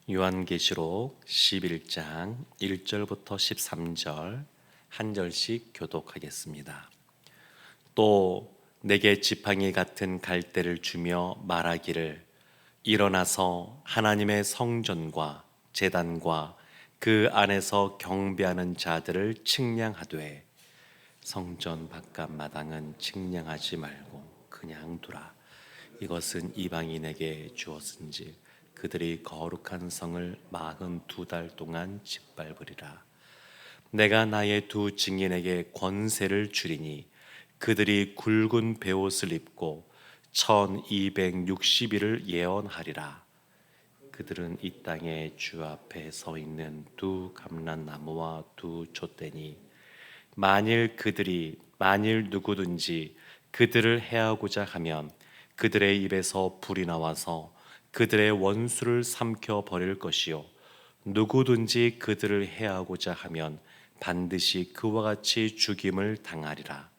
요한계시록 11장 1절부터 13절 한 절씩 교독하겠습니다. 또 내게 지팡이 같은 갈대를 주며 말하기를 일어나서 하나님의 성전과 제단과 그 안에서 경배하는 자들을 측량하되 성전 바깥 마당은 측량하지 말고 그냥 두라. 이것은 이방인에게 주었은지 그들이 거룩한 성을 42달 동안 짓밟으리라. 내가 나의 두 증인에게 권세를 주리니 그들이 굵은 베옷을 입고 1260일을 예언하리라. 그들은 이 땅에 주 앞에 서 있는 두 감람나무와 두 촛대니 만일 누구든지 그들을 해하고자 하면 그들의 입에서 불이 나와서 그들의 원수를 삼켜 버릴 것이요 누구든지 그들을 해하고자 하면 반드시 그와 같이 죽임을 당하리라.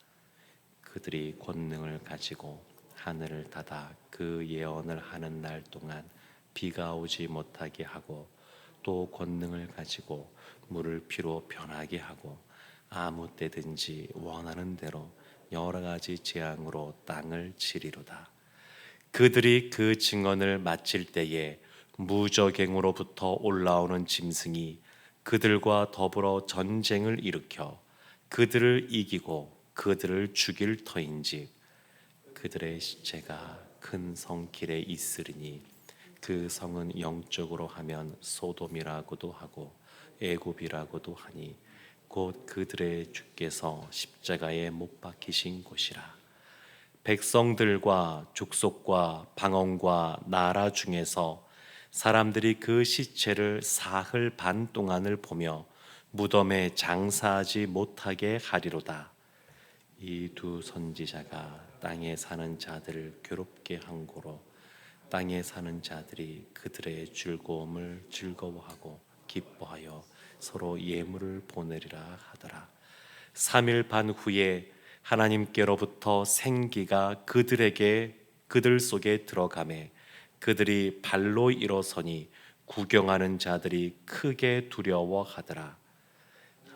그들이 권능을 가지고 하늘을 닫아 그 예언을 하는 날 동안 비가 오지 못하게 하고 또 권능을 가지고 물을 피로 변하게 하고 아무 때든지 원하는 대로 여러 가지 재앙으로 땅을 치리로다. 그들이 그 증언을 마칠 때에 무저갱으로부터 올라오는 짐승이 그들과 더불어 전쟁을 일으켜 그들을 이기고 그들을 죽일 터인지 그들의 시체가 큰 성 길에 있으리니 그 성은 영적으로 하면 소돔이라고도 하고 애굽이라고도 하니 곧 그들의 주께서 십자가에 못 박히신 곳이라. 백성들과 족속과 방언과 나라 중에서 사람들이 그 시체를 사흘 반 동안을 보며 무덤에 장사하지 못하게 하리로다. 이 두 선지자가 땅에 사는 자들을 괴롭게 한 고로 땅에 사는 자들이 그들의 즐거움을 즐거워하고 기뻐하여 서로 예물을 보내리라 하더라. 3일 반 후에 하나님께로부터 생기가 그들 속에 들어가매 그들이 발로 일어서니 구경하는 자들이 크게 두려워하더라.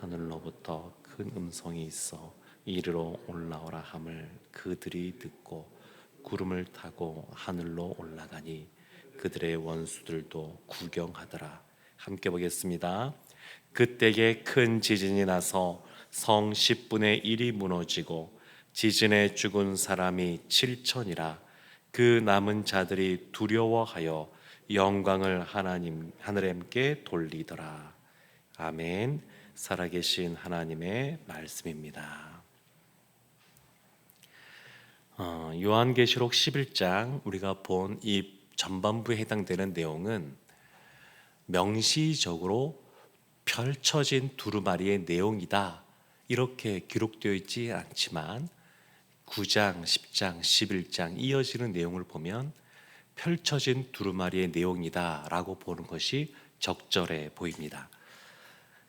하늘로부터 큰 음성이 있어 이리로 올라오라 함을 그들이 듣고 구름을 타고 하늘로 올라가니 그들의 원수들도 구경하더라. 함께 보겠습니다. 그때에 큰 지진이 나서 성 10분의 1이 무너지고 지진에 죽은 사람이 7천이라. 그 남은 자들이 두려워하여 영광을 하나님께 돌리더라. 아멘. 살아계신 하나님의 말씀입니다. 요한계시록 11장 우리가 본 이 전반부에 해당되는 내용은 명시적으로 펼쳐진 두루마리의 내용이다 이렇게 기록되어 있지 않지만 9장, 10장, 11장 이어지는 내용을 보면 펼쳐진 두루마리의 내용이다 라고 보는 것이 적절해 보입니다.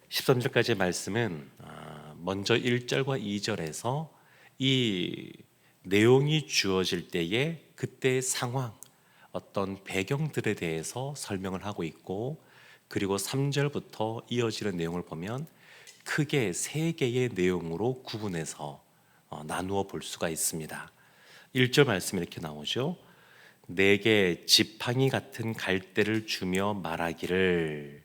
13절까지의 말씀은 먼저 1절과 2절에서 이 내용이 주어질 때에 그때의 상황, 어떤 배경들에 대해서 설명을 하고 있고, 그리고 3절부터 이어지는 내용을 보면 크게 세 개의 내용으로 구분해서 나누어 볼 수가 있습니다. 1절 말씀이 이렇게 나오죠. 내게 지팡이 같은 갈대를 주며 말하기를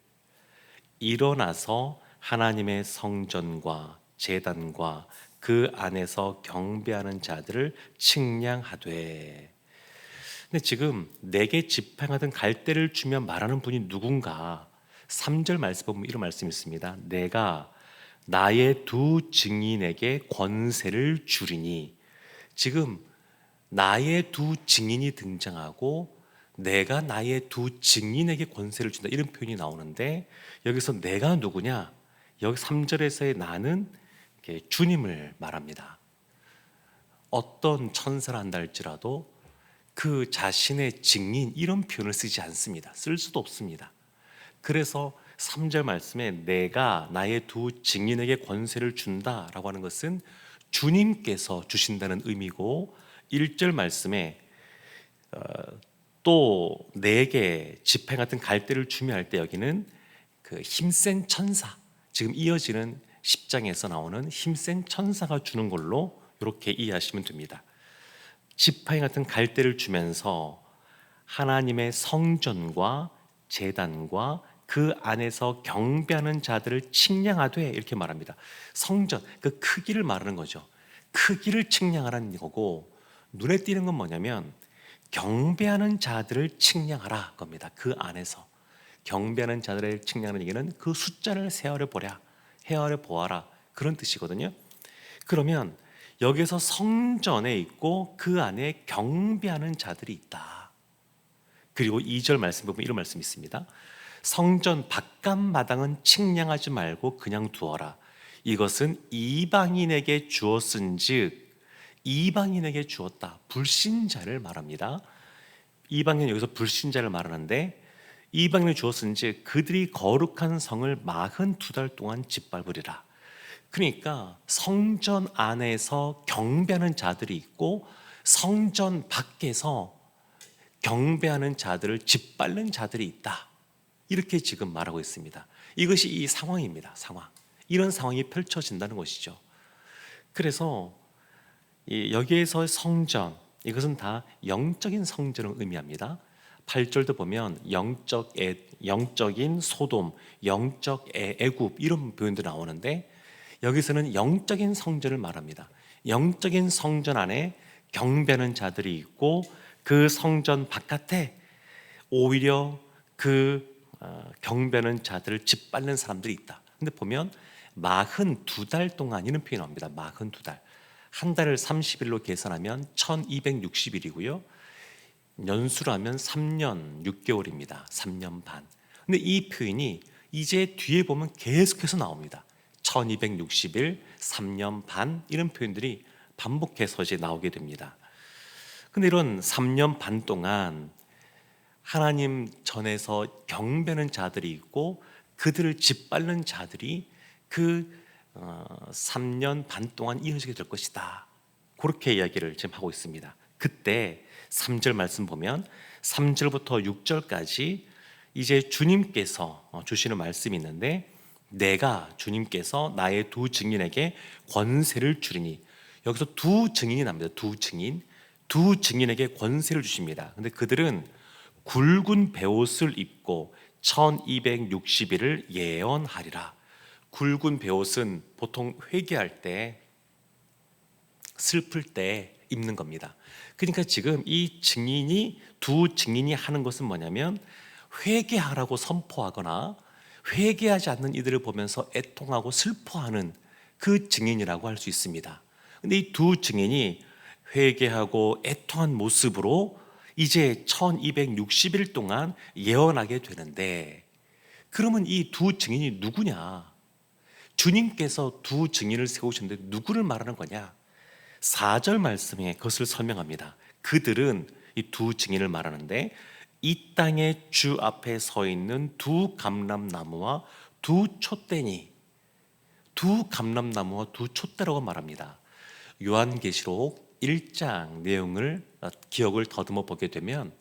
일어나서 하나님의 성전과 제단과 그 안에서 경배하는 자들을 측량하되. 근데 지금 내게 지팡이하던 갈대를 주며 말하는 분이 누군가? 3절 말씀 보면 이런 말씀이 있습니다. 내가 나의 두 증인에게 권세를 주리니. 지금 나의 두 증인이 등장하고 내가 나의 두 증인에게 권세를 준다 이런 표현이 나오는데, 여기서 내가 누구냐? 여기 3절에서의 나는 주님을 말합니다. 어떤 천사를 한다 할지라도 그 자신의 증인 이런 표현을 쓰지 않습니다. 쓸 수도 없습니다. 그래서 3절 말씀에 내가 나의 두 증인에게 권세를 준다라고 하는 것은 주님께서 주신다는 의미고, 1절 말씀에 또 내게 지팡이 같은 갈대를 주며 할 때 여기는 그 힘센 천사, 지금 이어지는 10장에서 나오는 힘센 천사가 주는 걸로 이렇게 이해하시면 됩니다. 지팡이 같은 갈대를 주면서 하나님의 성전과 제단과 그 안에서 경배하는 자들을 측량하되 이렇게 말합니다. 성전, 그 크기를 말하는 거죠. 크기를 측량하라는 거고, 눈에 띄는 건 뭐냐면 경배하는 자들을 측량하라 겁니다. 그 안에서 경배하는 자들을 측량하는 얘기는 그 숫자를 헤아려 보라, 헤아려 보아라, 그런 뜻이거든요. 그러면 여기서 성전에 있고 그 안에 경배하는 자들이 있다. 그리고 2절 말씀 보면 이런 말씀이 있습니다. 성전 바깥 마당은 측량하지 말고 그냥 두어라. 이것은 이방인에게 주었은즉, 이방인에게 주었다. 불신자를 말합니다. 이방인, 여기서 불신자를 말하는데, 이방인을 주었은즉 그들이 거룩한 성을 42달 동안 짓밟으리라. 그러니까 성전 안에서 경배하는 자들이 있고 성전 밖에서 경배하는 자들을 짓밟는 자들이 있다. 이렇게 지금 말하고 있습니다. 이것이 이 상황입니다. 상황. 이런 상황이 펼쳐진다는 것이죠. 그래서 여기에서 성전, 이것은 다 영적인 성전을 의미합니다. 8절도 보면 영적인 소돔, 영적 애굽 이런 표현도 나오는데, 여기서는 영적인 성전을 말합니다. 영적인 성전 안에 경배하는 자들이 있고 그 성전 바깥에 오히려 그 경배하는 자들을 짓밟는 사람들이 있다. 근데 보면 42달 동안 이런 표현이 나옵니다. 42달. 한 달을 30일로 계산하면 1260일이고요. 연수로 하면 3년 6개월입니다. 3년 반. 근데 이 표현이 이제 뒤에 보면 계속해서 나옵니다. 1260일, 3년 반 이런 표현들이 반복해서 이제 나오게 됩니다. 근데 이런 3년 반 동안 하나님 전에서 경배하는 자들이 있고 그들을 짓밟는 자들이 그 3년 반 동안 이어지게 될 것이다. 그렇게 이야기를 지금 하고 있습니다. 그때 3절 말씀 보면 3절부터 6절까지 이제 주님께서 주시는 말씀이 있는데, 내가 주님께서 나의 두 증인에게 권세를 주리니, 여기서 두 증인이 납니다. 두 증인에게 권세를 주십니다. 근데 그들은 굵은 베옷을 입고 1260일을 예언하리라. 굵은 베옷은 보통 회개할 때, 슬플 때 입는 겁니다. 그러니까 지금 이 두 증인이 하는 것은 뭐냐면 회개하라고 선포하거나 회개하지 않는 이들을 보면서 애통하고 슬퍼하는 그 증인이라고 할 수 있습니다. 근데 이 두 증인이 회개하고 애통한 모습으로 이제 1260일 동안 예언하게 되는데, 그러면 이 두 증인이 누구냐? 주님께서 두 증인을 세우셨는데 누구를 말하는 거냐? 4절 말씀에 그것을 설명합니다. 그들은 이 두 증인을 말하는데, 이 땅의 주 앞에 서 있는 두 감람나무와 두 촛대니, 두 감람나무와 두 촛대라고 말합니다. 요한계시록 1장 내용을 기억을 더듬어 보게 되면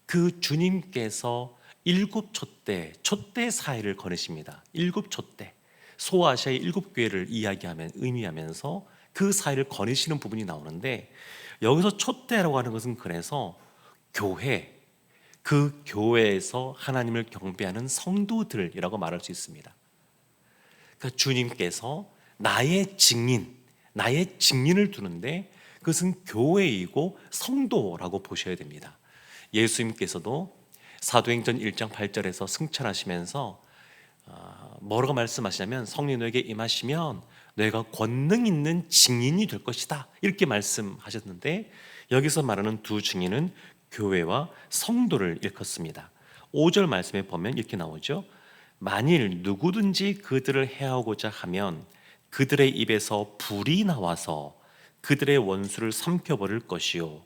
그 주님께서 7촛대 사이를 거느십니다. 7촛대, 소아시아의 7교회를 의미하면서 그 사이를 거느시는 부분이 나오는데, 여기서 촛대라고 하는 것은 그래서 교회, 그 교회에서 하나님을 경배하는 성도들이라고 말할 수 있습니다. 그러니까 주님께서 나의 증인을 두는데 그것은 교회이고 성도라고 보셔야 됩니다. 예수님께서도 사도행전 1장 8절에서 승천하시면서 뭐라고 말씀하시냐면, 성령 너에게 임하시면 너희가 권능 있는 증인이 될 것이다, 이렇게 말씀하셨는데, 여기서 말하는 두 증인은 교회와 성도를 일컫습니다. 5절 말씀에 보면 이렇게 나오죠. 만일 누구든지 그들을 해하고자 하면 그들의 입에서 불이 나와서 그들의 원수를 삼켜버릴 것이요,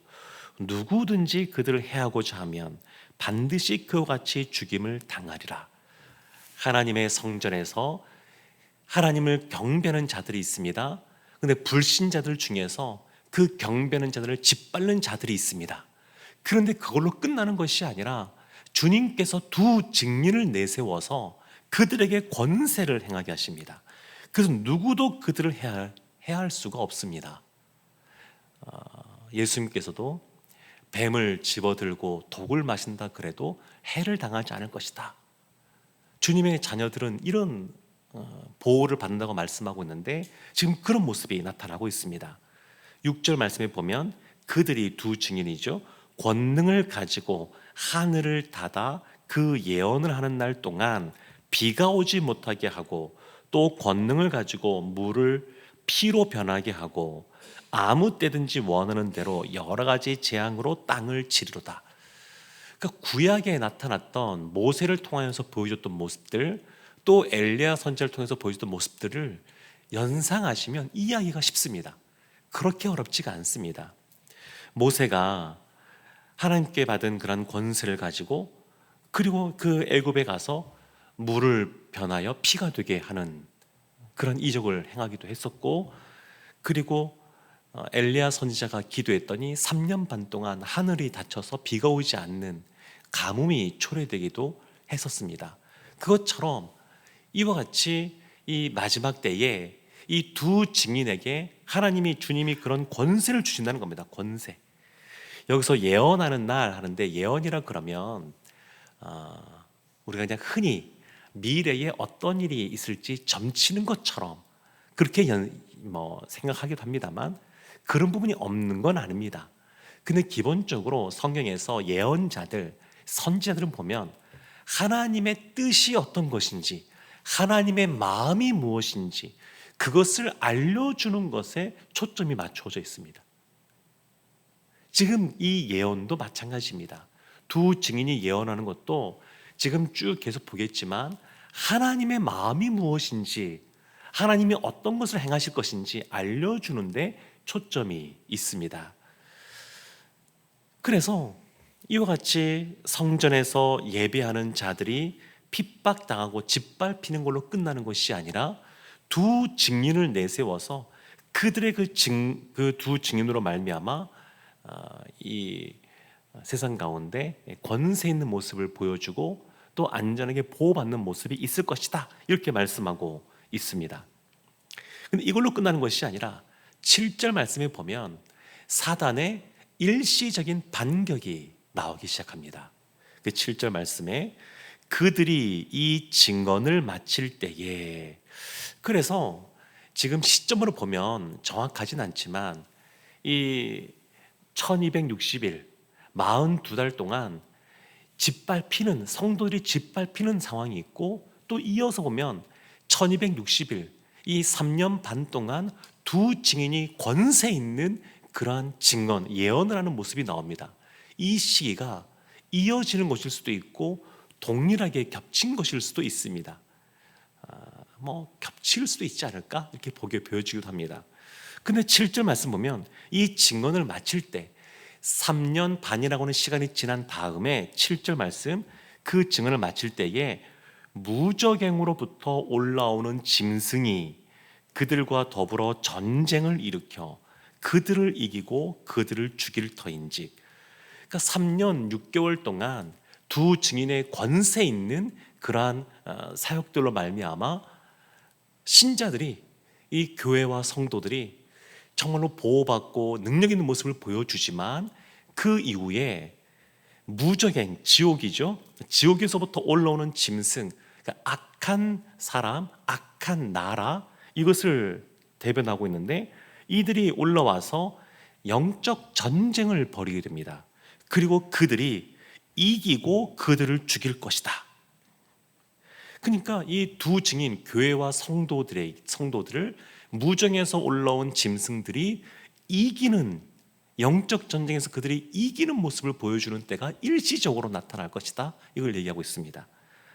누구든지 그들을 해하고자 하면 반드시 그와 같이 죽임을 당하리라. 하나님의 성전에서 하나님을 경배하는 자들이 있습니다. 그런데 불신자들 중에서 그 경배하는 자들을 짓밟는 자들이 있습니다. 그런데 그걸로 끝나는 것이 아니라 주님께서 두 증인을 내세워서 그들에게 권세를 행하게 하십니다. 그래서 누구도 그들을 해할 수가 없습니다. 예수님께서도 뱀을 집어들고 독을 마신다 그래도 해를 당하지 않을 것이다. 주님의 자녀들은 이런 보호를 받는다고 말씀하고 있는데 지금 그런 모습이 나타나고 있습니다. 6절 말씀에 보면 그들이 두 증인이죠. 권능을 가지고 하늘을 닫아 그 예언을 하는 날 동안 비가 오지 못하게 하고 또 권능을 가지고 물을 피로 변하게 하고 아무 때든지 원하는 대로 여러 가지 재앙으로 땅을 치리로다. 그러니까 구약에 나타났던 모세를 통하여서 보여줬던 모습들, 또 엘리야 선지자를 통해서 보여줬던 모습들을 연상하시면 이해하기가 쉽습니다. 그렇게 어렵지가 않습니다. 모세가 하나님께 받은 그런 권세를 가지고 그리고 그 애굽에 가서 물을 변하여 피가 되게 하는 그런 이적을 행하기도 했었고, 그리고 엘리야 선지자가 기도했더니 3년 반 동안 하늘이 닫혀서 비가 오지 않는 가뭄이 초래되기도 했었습니다. 그것처럼 이와 같이 이 마지막 때에 이 두 증인에게 주님이 그런 권세를 주신다는 겁니다. 권세. 여기서 예언하는 날 하는데, 예언이라 그러면 우리가 그냥 흔히 미래에 어떤 일이 있을지 점치는 것처럼 그렇게 생각하기도 합니다만 그런 부분이 없는 건 아닙니다. 근데 기본적으로 성경에서 예언자들, 선지자들은 보면 하나님의 뜻이 어떤 것인지, 하나님의 마음이 무엇인지 그것을 알려주는 것에 초점이 맞춰져 있습니다. 지금 이 예언도 마찬가지입니다. 두 증인이 예언하는 것도 지금 쭉 계속 보겠지만 하나님의 마음이 무엇인지, 하나님이 어떤 것을 행하실 것인지 알려주는데 초점이 있습니다. 그래서 이와 같이 성전에서 예배하는 자들이 핍박당하고 짓밟히는 걸로 끝나는 것이 아니라 두 증인을 내세워서 그들의 그 두 증인으로 말미암아 이 세상 가운데 권세 있는 모습을 보여주고 또 안전하게 보호받는 모습이 있을 것이다, 이렇게 말씀하고 있습니다. 근데 이걸로 끝나는 것이 아니라 7절 말씀에 보면 사단의 일시적인 반격이 나오기 시작합니다. 그 7절 말씀에 그들이 이 증언을 마칠 때에, 그래서 지금 시점으로 보면 정확하진 않지만 이 1260일 42달 동안 짓밟히는, 성도들이 짓밟히는 상황이 있고, 또 이어서 보면 1260일 이 3년 반 동안 두 증인이 권세 있는 그러한 증언, 예언을 하는 모습이 나옵니다. 이 시기가 이어지는 것일 수도 있고 동일하게 겹친 것일 수도 있습니다. 겹칠 수도 있지 않을까, 이렇게 보여지기도 합니다. 근데 7절 말씀 보면 이 증언을 마칠 때 3년 반이라고 하는 시간이 지난 다음에 7절 말씀, 그 증언을 마칠 때에 무적행으로부터 올라오는 짐승이 그들과 더불어 전쟁을 일으켜 그들을 이기고 그들을 죽일 터인지. 그러니까 3년 6개월 동안 두 증인의 권세 있는 그러한 사역들로 말미암아 신자들이, 이 교회와 성도들이 정말로 보호받고 능력 있는 모습을 보여주지만 그 이후에 무적행, 지옥이죠. 지옥에서부터 올라오는 짐승, 그러니까 악한 사람, 악한 나라, 이것을 대변하고 있는데 이들이 올라와서 영적 전쟁을 벌이게 됩니다. 그리고 그들이 이기고 그들을 죽일 것이다. 그러니까 이 두 증인, 교회와 성도들을 무정에서 올라온 짐승들이 이기는, 영적 전쟁에서 그들이 이기는 모습을 보여주는 때가 일시적으로 나타날 것이다, 이걸 얘기하고 있습니다.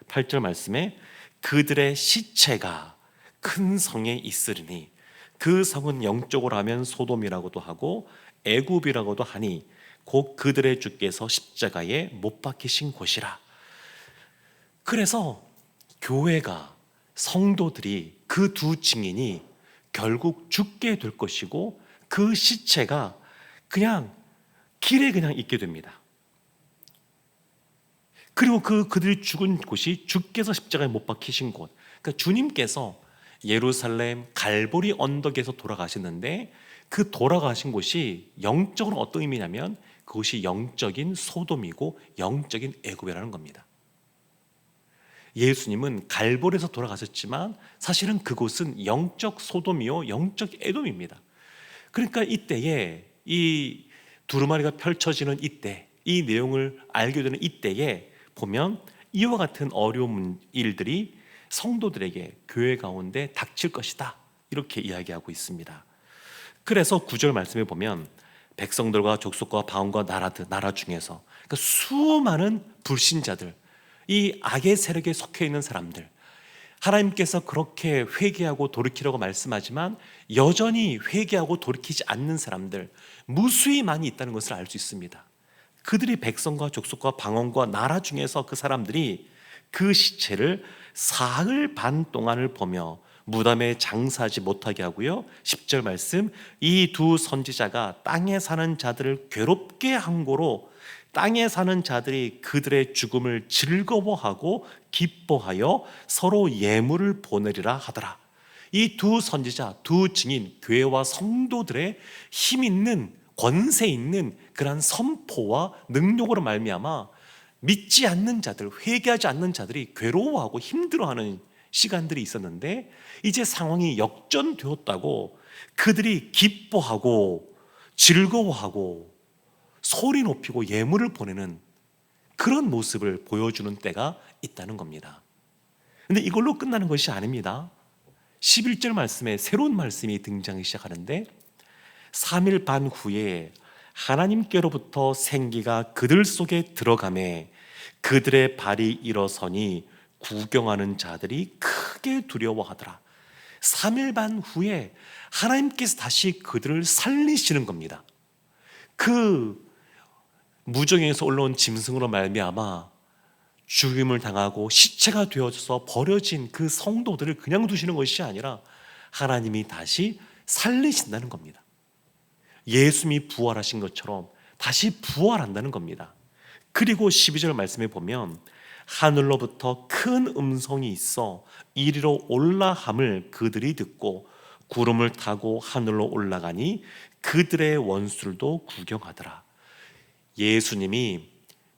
8절 말씀에 그들의 시체가 큰 성에 있으리니 그 성은 영적으로 하면 소돔이라고도 하고 애굽이라고도 하니 곧 그들의 주께서 십자가에 못 박히신 곳이라. 그래서 교회가, 성도들이, 그 두 증인이 결국 죽게 될 것이고 그 시체가 그냥 길에 그냥 있게 됩니다. 그리고 그들이 죽은 곳이 주께서 십자가에 못 박히신 곳. 그러니까 주님께서 예루살렘 갈보리 언덕에서 돌아가셨는데 그 돌아가신 곳이 영적으로 어떤 의미냐면 그곳이 영적인 소돔이고 영적인 애굽이라는 겁니다. 예수님은 갈보리에서 돌아가셨지만 사실은 그곳은 영적 소돔이요 영적 에돔입니다. 그러니까 이때에 이 두루마리가 펼쳐지는 이때, 이 내용을 알게 되는 이때에 보면 이와 같은 어려운 일들이 성도들에게 교회 가운데 닥칠 것이다, 이렇게 이야기하고 있습니다. 그래서 9절 말씀에 보면 백성들과 족속과 방언과 나라 중에서, 그러니까 수많은 불신자들, 이 악의 세력에 속해 있는 사람들, 하나님께서 그렇게 회개하고 돌이키라고 말씀하지만 여전히 회개하고 돌이키지 않는 사람들 무수히 많이 있다는 것을 알 수 있습니다. 그들이 백성과 족속과 방언과 나라 중에서 그 사람들이 그 시체를 사흘 반 동안을 보며 무덤에 장사하지 못하게 하고요, 10절 말씀, 이 두 선지자가 땅에 사는 자들을 괴롭게 한 고로 땅에 사는 자들이 그들의 죽음을 즐거워하고 기뻐하여 서로 예물을 보내리라 하더라. 이 두 선지자, 두 증인, 교회와 성도들의 힘 있는, 권세 있는 그러한 선포와 능력으로 말미암아 믿지 않는 자들, 회개하지 않는 자들이 괴로워하고 힘들어하는 시간들이 있었는데 이제 상황이 역전되었다고 그들이 기뻐하고 즐거워하고 소리 높이고 예물을 보내는 그런 모습을 보여주는 때가 있다는 겁니다. 근데 이걸로 끝나는 것이 아닙니다. 11절 말씀에 새로운 말씀이 등장하기 시작하는데 3일 반 후에 하나님께로부터 생기가 그들 속에 들어가매 그들의 발이 일어서니 구경하는 자들이 크게 두려워하더라. 3일 반 후에 하나님께서 다시 그들을 살리시는 겁니다. 그 무정에서 올라온 짐승으로 말미암아 죽임을 당하고 시체가 되어져서 버려진 그 성도들을 그냥 두시는 것이 아니라 하나님이 다시 살리신다는 겁니다. 예수님이 부활하신 것처럼 다시 부활한다는 겁니다. 그리고 12절 말씀에 보면 하늘로부터 큰 음성이 있어 이리로 올라함을 그들이 듣고 구름을 타고 하늘로 올라가니 그들의 원수들도 구경하더라. 예수님이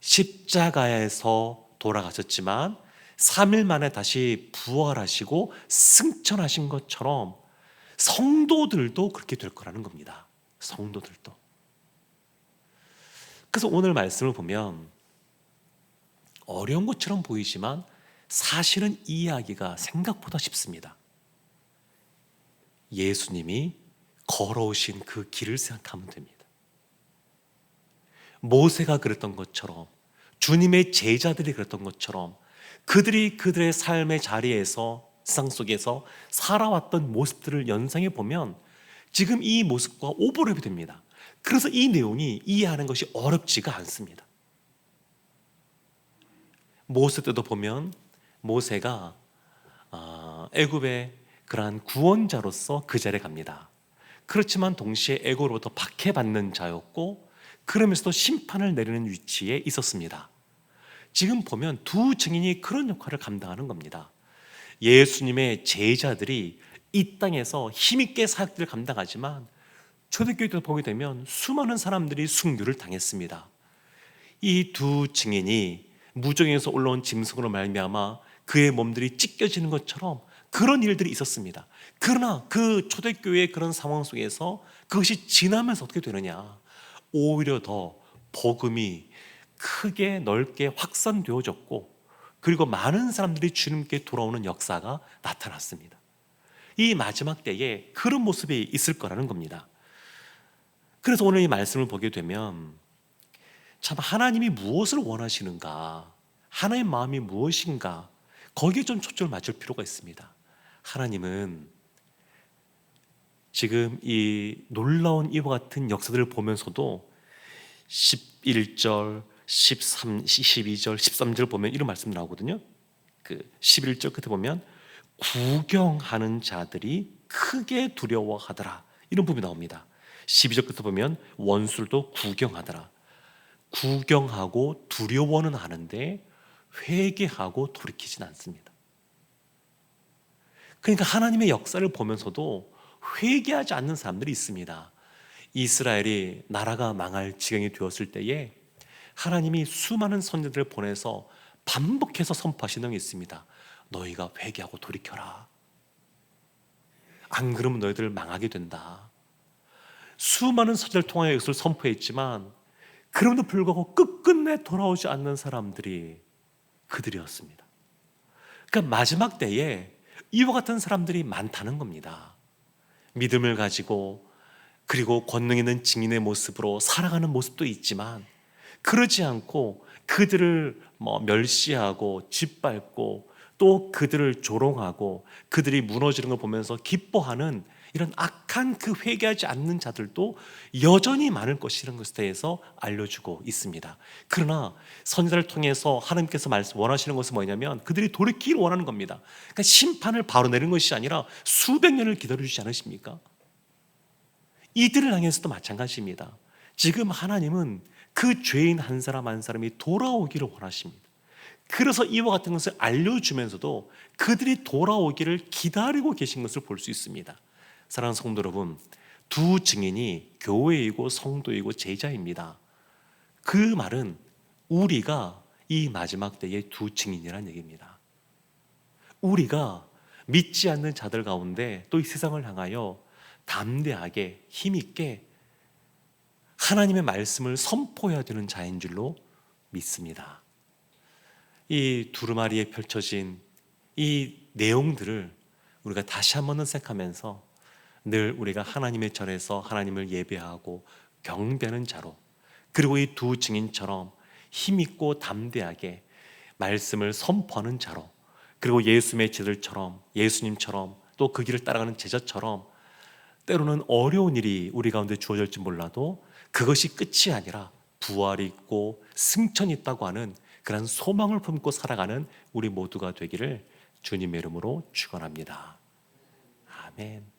십자가에서 돌아가셨지만 3일 만에 다시 부활하시고 승천하신 것처럼 성도들도 그렇게 될 거라는 겁니다. 성도들도. 그래서 오늘 말씀을 보면 어려운 것처럼 보이지만 사실은 이 이야기가 생각보다 쉽습니다. 예수님이 걸어오신 그 길을 생각하면 됩니다. 모세가 그랬던 것처럼, 주님의 제자들이 그랬던 것처럼 그들이 그들의 삶의 자리에서, 세상 속에서 살아왔던 모습들을 연상해 보면 지금 이 모습과 오버랩이 됩니다. 그래서 이 내용이 이해하는 것이 어렵지가 않습니다. 모세 때도 보면 모세가 애굽의 그러한 구원자로서 그 자리에 갑니다. 그렇지만 동시에 애굽으로부터 박해받는 자였고 그러면서도 심판을 내리는 위치에 있었습니다. 지금 보면 두 증인이 그런 역할을 감당하는 겁니다. 예수님의 제자들이 이 땅에서 힘있게 사역들을 감당하지만 초대교회 때 보게 되면 수많은 사람들이 순교를 당했습니다. 이 두 증인이 무정에서 올라온 짐승으로 말미암아 그의 몸들이 찢겨지는 것처럼 그런 일들이 있었습니다. 그러나 그 초대교회의 그런 상황 속에서 그것이 지나면서 어떻게 되느냐, 오히려 더 복음이 크게 넓게 확산되어졌고 그리고 많은 사람들이 주님께 돌아오는 역사가 나타났습니다. 이 마지막 때에 그런 모습이 있을 거라는 겁니다. 그래서 오늘 이 말씀을 보게 되면 참 하나님이 무엇을 원하시는가, 하나님의 마음이 무엇인가, 거기에 좀 초점을 맞출 필요가 있습니다. 하나님은 지금 이 놀라운 이와 같은 역사들을 보면서도 11절, 13, 12절, 13절 보면 이런 말씀 나오거든요. 그 11절 끝에 보면 구경하는 자들이 크게 두려워하더라, 이런 부분이 나옵니다. 12절 끝에 보면 원수들도 구경하더라. 구경하고 두려워는 하는데 회개하고 돌이키진 않습니다. 그러니까 하나님의 역사를 보면서도 회개하지 않는 사람들이 있습니다. 이스라엘이 나라가 망할 지경이 되었을 때에 하나님이 수많은 선지자들을 보내서 반복해서 선포하시는 게 있습니다. 너희가 회개하고 돌이켜라. 안 그러면 너희들 망하게 된다. 수많은 선지자를 통하여 이것을 선포했지만 그럼에도 불구하고 끝끝내 돌아오지 않는 사람들이 그들이었습니다. 그러니까 마지막 때에 이와 같은 사람들이 많다는 겁니다. 믿음을 가지고 그리고 권능 있는 증인의 모습으로 살아가는 모습도 있지만 그러지 않고 그들을 멸시하고 짓밟고 또 그들을 조롱하고 그들이 무너지는 걸 보면서 기뻐하는 이런 악한 그 회개하지 않는 자들도 여전히 많을 것이라는 것에 대해서 알려주고 있습니다. 그러나 선지자를 통해서 하나님께서 원하시는 것은 뭐냐면 그들이 돌이키기를 원하는 겁니다. 그러니까 심판을 바로 내리는 것이 아니라 수백 년을 기다려주지 않으십니까? 이들을 향해서도 마찬가지입니다. 지금 하나님은 그 죄인 한 사람 한 사람이 돌아오기를 원하십니다. 그래서 이와 같은 것을 알려주면서도 그들이 돌아오기를 기다리고 계신 것을 볼 수 있습니다. 사랑하는 성도 여러분, 두 증인이 교회이고 성도이고 제자입니다. 그 말은 우리가 이 마지막 때의 두 증인이라는 얘기입니다. 우리가 믿지 않는 자들 가운데 또 이 세상을 향하여 담대하게 힘있게 하나님의 말씀을 선포해야 되는 자인 줄로 믿습니다. 이 두루마리에 펼쳐진 이 내용들을 우리가 다시 한번 생각하면서 늘 우리가 하나님의 전에서 하나님을 예배하고 경배하는 자로, 그리고 이 두 증인처럼 힘있고 담대하게 말씀을 선포하는 자로, 그리고 예수님의 제자들처럼, 예수님처럼 또 그 길을 따라가는 제자처럼 때로는 어려운 일이 우리 가운데 주어질지 몰라도 그것이 끝이 아니라 부활이 있고 승천이 있다고 하는 그런 소망을 품고 살아가는 우리 모두가 되기를 주님의 이름으로 축원합니다. 아멘.